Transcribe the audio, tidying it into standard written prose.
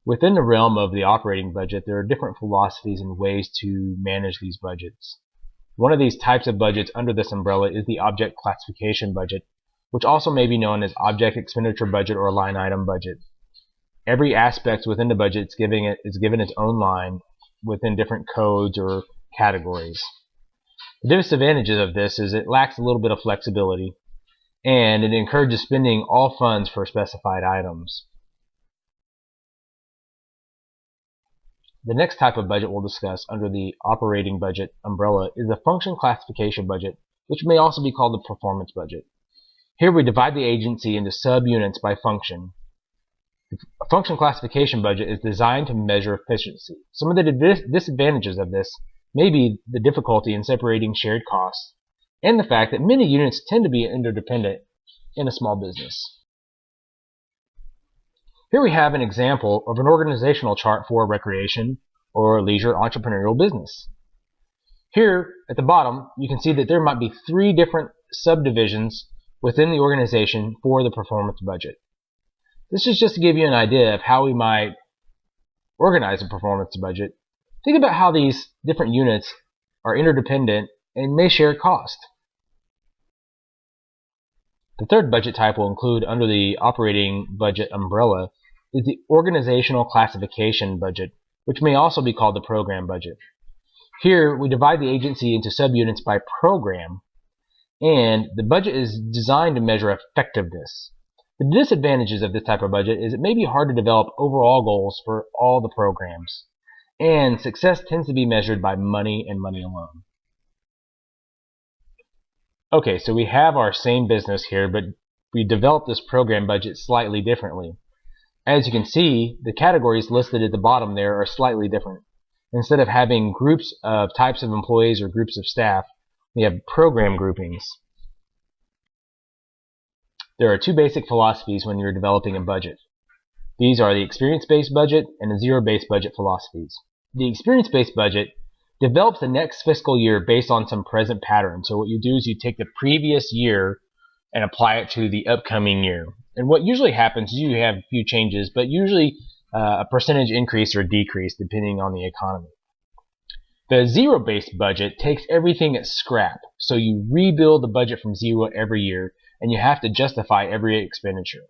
Within the realm of the operating budget, there are different philosophies and ways to manage these budgets. One of these types of budgets under this umbrella is the object classification budget, which also may be known as object expenditure budget or line item budget. Every aspect within the budget is given its own line within different codes or categories. The disadvantages of this is it lacks a little bit of flexibility, and it encourages spending all funds for specified items. The next type of budget we'll discuss under the operating budget umbrella is the function classification budget, which may also be called the performance budget. Here we divide the agency into subunits by function. A function classification budget is designed to measure efficiency. Some of the disadvantages of this may be the difficulty in separating shared costs and the fact that many units tend to be interdependent in a small business. Here we have an example of an organizational chart for a recreation or leisure entrepreneurial business. Here at the bottom you can see that there might be 3 different subdivisions within the organization for the performance budget. This is just to give you an idea of how we might organize a performance budget. Think about how these different units are interdependent and may share cost. The third budget type we'll include under the operating budget umbrella is the organizational classification budget, which may also be called the program budget. Here we divide the agency into subunits by program, and the budget is designed to measure effectiveness. The disadvantages of this type of budget is it may be hard to develop overall goals for all the programs, and success tends to be measured by money and money alone. Okay, so we have our same business here, but we developed this program budget slightly differently. As you can see, the categories listed at the bottom there are slightly different. Instead of having groups of types of employees or groups of staff, we have program groupings. There are 2 basic philosophies when you're developing a budget. These are the experience-based budget and the zero-based budget philosophies. The experience-based budget develops the next fiscal year based on some present pattern. So what you do is you take the previous year and apply it to the upcoming year. And what usually happens is you have a few changes, but usually a percentage increase or decrease depending on the economy. The zero-based budget takes everything at scrap. So you rebuild the budget from zero every year, and you have to justify every expenditure.